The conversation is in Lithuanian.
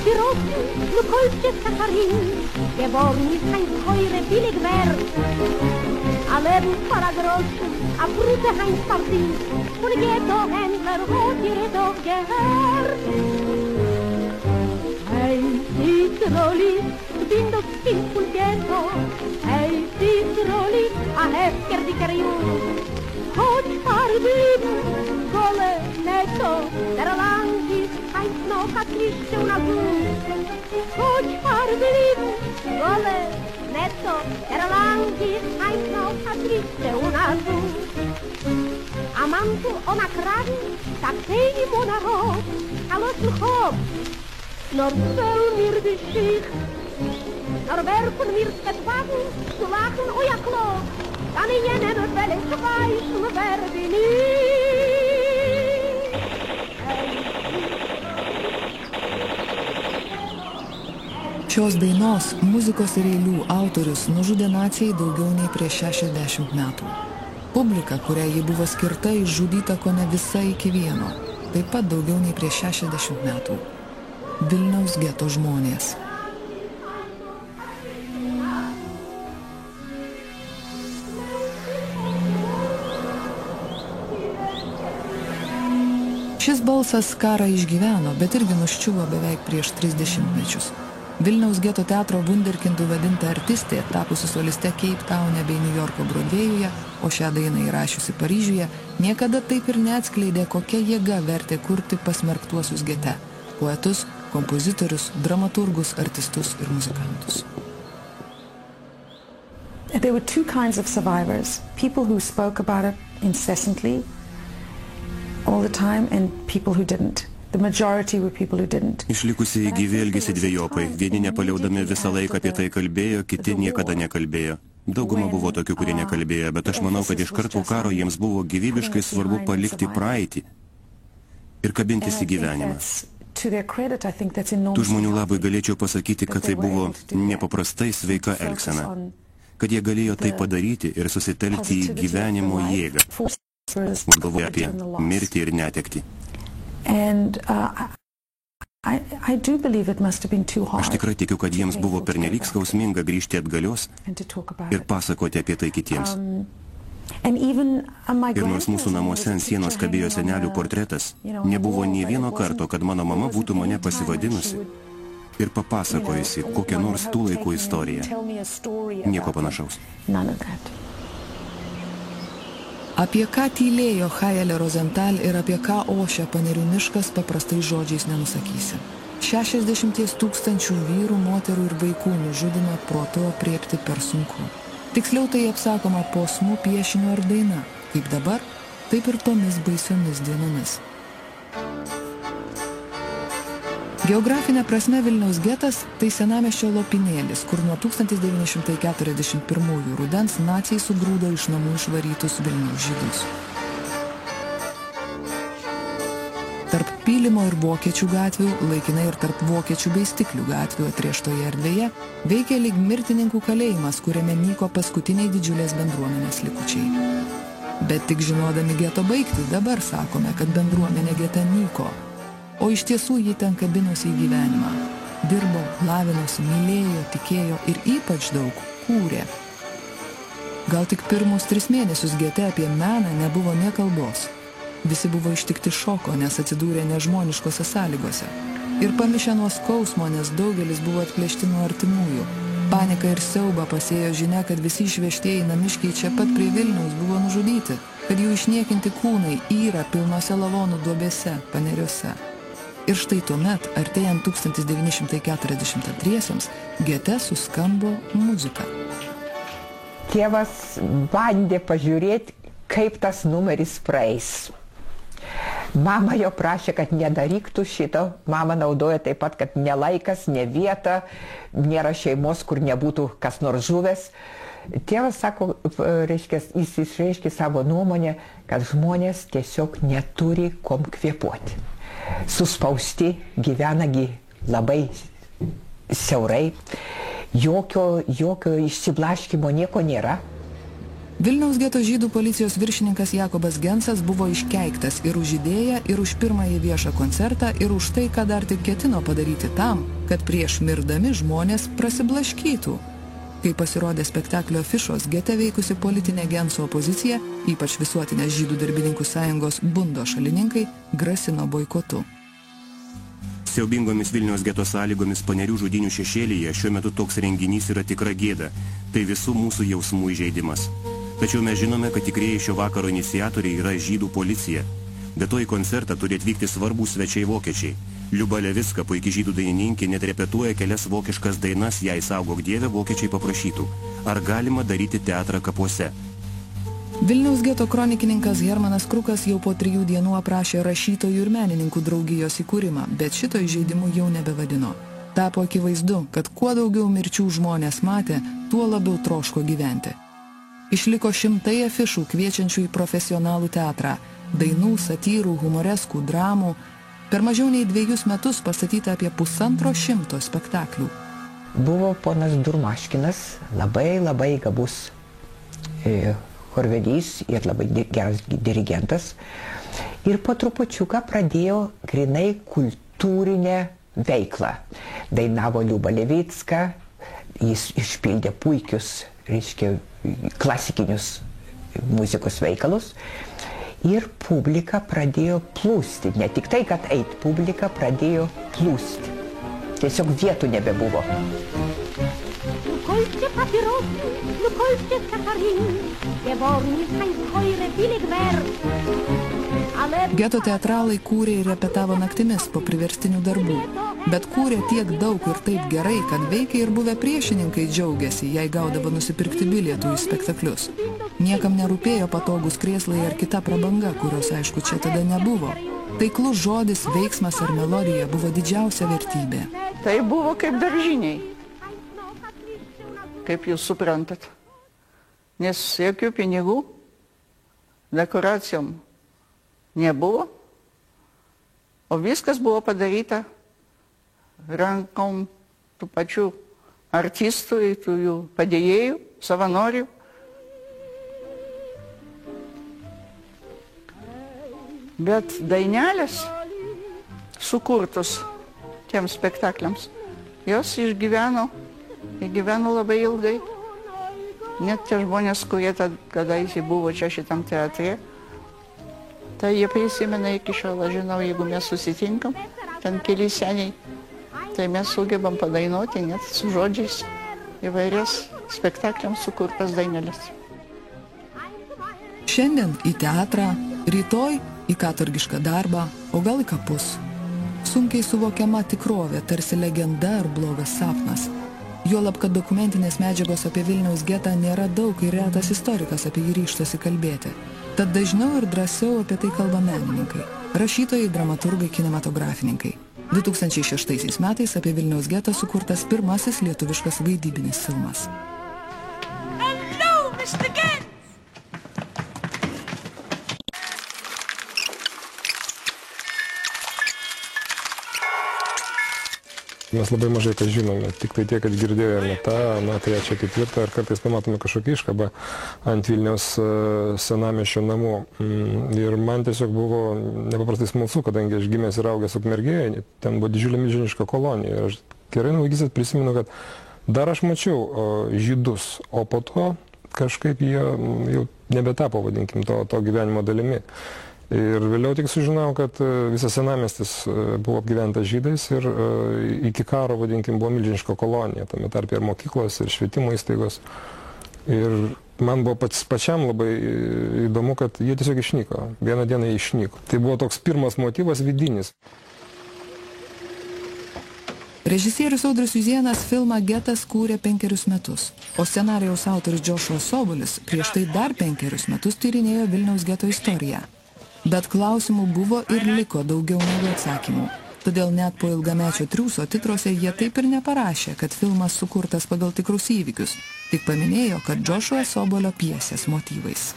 Papierosen, nur Kolbsches Katharin, geworden ist ein teure Billigwerk. A Leben voller Groschen, a Brute Heinz Pardin, und Ghetto-Händler hat ihr doch gehört. Hey, Citroli, bin das Kind von Ghetto, hey, Citroli, a heftiger dicker Jung. Hat verblieben, Golle, Netto, der lang ist, heißt noch a Trische und a Blut. Hat verblieben, Golle, Netto, der lang ist, heißt noch a Trische und a Blut. A Mantel und a Kragen, sagt ihm und a Rot, a losen Hof, nor soll mir die Schicht, nor werfen mir Bettwagen, zu lachen, oh ja klar, dann in jenen Wellen zu weichen, wer bin ich? Šios dainos muzikos ir eilių autorius nužudė naciai daugiau nei prieš 60 metų. Publika, kuriai ji buvo skirta, išžudyta kone visa iki vieno, taip pat daugiau nei prieš 60 metų. Vilniaus geto žmonės. Šis balsas karą išgyveno, bet irgi nuščiuvo beveik prieš 30 mečius. Vilniaus geto teatro vunderkindu vadinta artistė, tapusi soliste Cape Towne bei New Yorko Brodvėjuje, o šią dainą įrašiusi Paryžiuje, niekada taip ir neatskleidė, kokia jėga vertė kurti pasmerktuosius gete – poetus, kompozitorius, dramaturgus, artistus ir muzikantus. There were two kinds of survivors, people who spoke about it incessantly all the time and people who didn't. The majority were people who didn't. Išlikusieji gyvi elgėsi dvejopai. Vieni nepaliaudami visą laiką apie tai kalbėjo, kiti niekada nekalbėjo. Dauguma buvo tokių, kurie nekalbėjo, bet aš manau, kad iš karto karo jiems buvo gyvybiškai svarbu palikti praeitį ir kabintis į gyvenimą. Tų žmonių labai galėčiau pasakyti, kad tai buvo nepaprastai sveika elgsena, kad jie galėjo tai padaryti ir susitelkti į gyvenimo jėgą, galvoja apie mirtį ir netektį. Aš tikrai tikiu, kad jiems buvo pernelyg skausminga grįžti atgalios ir pasakoti apie tai kitiems. Ir nors mūsų namuose ant sienos kabėjo senelių portretas, nebuvo nė vieno karto, kad mano mama būtų mane pasivadinusi ir papasakojusi kokią nors tų laikų istoriją. Nieko panašaus. Apie ką tylėjo Chajelė Rozental ir apie ką ošia Panerių miškas paprastai žodžiais nenusakysi. 60 000 vyrų, moterų ir vaikų nužudino proto aprėpti per sunku. Tiksliau tai apsakoma posmų, piešinio ar daina. Kaip dabar, taip ir tomis baisiomis dienomis. Geografinė prasme Vilniaus getas tai senamiesčio lopinėlis, kur nuo 1941 rudens naciai sugrūdo iš namų išvarytus Vilniaus žydus. Tarp Pylimo ir Vokiečių gatvių, laikinai ir tarp Vokiečių bei Stiklių gatvių atrieštoje erdvėje, veikė lyg mirtininkų kalėjimas, kuriame nyko paskutiniai didžiulės bendruomenės likučiai. Bet tik žinodami geto baigti, dabar sakome, kad bendruomenė gete nyko. O iš tiesų jį ten kabinosi į gyvenimą. Dirbo, lavinosi, mylėjo, tikėjo ir ypač daug kūrė. Gal tik pirmus 3 mėnesius gete apie meną nebuvo nė kalbos. Visi buvo ištikti šoko, nes atsidūrė nežmoniškose sąlygose. Ir pamišę nuo skausmo, nes daugelis buvo atplėšti nuo artimųjų. Panika ir siauba pasėjo žinia, kad visi išvežtieji namiškiai čia pat prie Vilniaus buvo nužudyti, kad jų išniekinti kūnai yra pilnose lavonų duobėse, Paneriuose. Ir štai tuomet, artėjant 1942-iesiams, gete suskambo muzika. Tėvas bandė pažiūrėti, kaip tas numeris praeis. Mama jo prašė, kad nedaryktų šito. Mama naudoja taip pat, kad ne laikas, ne vieta, nėra šeimos, kur nebūtų kas nors žuvęs. Tėvas sako, jis išreiškė savo nuomonę, kad žmonės tiesiog neturi kom kvėpuoti. Suspausti, gyvenagi labai siaurai, jokio išsiblaškymo nieko nėra. Vilniaus geto žydų policijos viršininkas Jakobas Gensas buvo iškeiktas ir už idėją, ir už pirmąjį viešą koncertą, ir už tai, ką dar tik ketino padaryti tam, kad prieš mirdami žmonės prasiblaškytų. Kai pasirodė spektaklio afišos, gete veikusi politinė Genso opozicija, ypač visuotinės žydų darbininkų sąjungos Bundo šalininkai, grasino boikotu. Siaubingomis Vilniaus geto sąlygomis Panerių žudynių šešėlyje šiuo metu toks renginys yra tikra gėda. Tai visų mūsų jausmų įžeidimas. Tačiau mes žinome, kad tikrieji šio vakaro iniciatoriai yra žydų policija. Be to į koncertą turi atvykti svarbūs svečiai vokiečiai. Liuba Levicka, puiki žydų dainininkė, net repetuoja kelias vokiškas dainas, jei saugok Dieve vokiečiai paprašytų. Ar galima daryti teatrą kapuose? Vilniaus geto kronikininkas Hermanas Krukas jau po 3 dienų aprašė rašytojų ir menininkų draugijos įkūrimą, bet šito įžeidimu jau nebevadino. Tapo akivaizdu, kad kuo daugiau mirčių žmonės matė, tuo labiau troško gyventi. Išliko šimtai afišų kviečiančių į profesionalų teatrą, dainų, satyrų, humoreskų, dramų. Per mažiau nei 2 metus pastatyta apie 150 spektaklių. Buvo ponas Durmaškinas, labai gabus chorvedys ir labai geras dirigentas. Ir po trupučiuką pradėjo grinai kultūrinę veiklą. Dainavo Liuba Levicka, jis išpildė puikius, reiškia, klasikinius muzikos veikalus. Ir publika pradėjo plūsti. Ne tik tai, kad eit, publika pradėjo plūsti. Tiesiog vietų nebebuvo. Kolcie papierosy, kolcie sakarin, geworni sankojre bilig ver. Geto teatralai kūrė ir repetavo naktimis po priverstinių darbų, bet kūrė tiek daug ir taip gerai, kad veikia ir buvę priešininkai džiaugiasi, jei gaudavo nusipirkti bilietų į spektaklius. Niekam nerūpėjo patogūs krėslai ar kita prabanga, kurios aišku čia tada nebuvo. Taiklus žodis, veiksmas ar melodija buvo didžiausia vertybė. Tai buvo kaip daržiniai, kaip jūs suprantat, nes jokių pinigų dekoracijom nebuvo, o viskas buvo padaryta rankom tų pačių artistų, tų jų padėjėjų, savanorių. Bet dainelės sukurtos tiems spektakliams, jos išgyveno labai ilgai. Net tie žmonės, kurie kadaise buvo čia šitam teatre, tai jie prisimena iki šiol, aš žinau, jeigu mes susitinkam, ten keli seniai, tai mes sugebam padainuoti net su žodžiais įvairias spektakliams sukurtas dainelės. Šiandien į teatrą, rytoj į katorgišką darbą, o gal į kapus. Sunkiai suvokiama tikrovė, tarsi legenda ar blogas sapnas. Juolab, kad dokumentinės medžiagos apie Vilniaus getą nėra daug ir retas istorikas apie jį ryžtasi kalbėti. Tad dažniau ir drąsiau apie tai kalba menininkai, rašytojai, dramaturgai, kinematografininkai. 2006 metais apie Vilniaus getą sukurtas pirmasis lietuviškas vaidybinis filmas. Hello, Mr. Gent! Mes labai mažai ką žinome, tik tai tiek, kad girdėjome tą, 3, 4, ar kartais pamatome kažkokį iškabą ant Vilniaus senamiesčio namų. Ir man tiesiog buvo nepaprastai smalsu, kadangi aš gimęs ir augęs Ukmergėje, ten buvo didžiulė milžiniška kolonija. Ir aš gerai nuo vaikystės prisimenu, kad dar aš mačiau žydus, o po to kažkaip jie jau nebetapo, vadinkim, to gyvenimo dalimi. Ir vėliau tik sužinojau, kad visas senamiestis buvo apgyventas žydais ir iki karo, vadinkim, buvo milžiniška kolonija, tame tarpe ir mokyklos, ir švietimo įstaigos. Ir man buvo pačiam labai įdomu, kad jie tiesiog išnyko, vieną dieną jie išnyko. Tai buvo toks pirmas motyvas vidinis. Režisierius Audrius Juzėnas filmą Getas kūrė 5 metus, o scenarijaus autorius Džošua Sobolis prieš tai dar 5 metus tyrinėjo Vilniaus geto istoriją. Bet klausimų buvo ir liko daugiau negu atsakymų. Todėl net po ilgamečio triūso titruose jie taip ir neparašė, kad filmas sukurtas pagal tikrus įvykius. Tik paminėjo, kad Džošua Sobolio pjesės motyvais.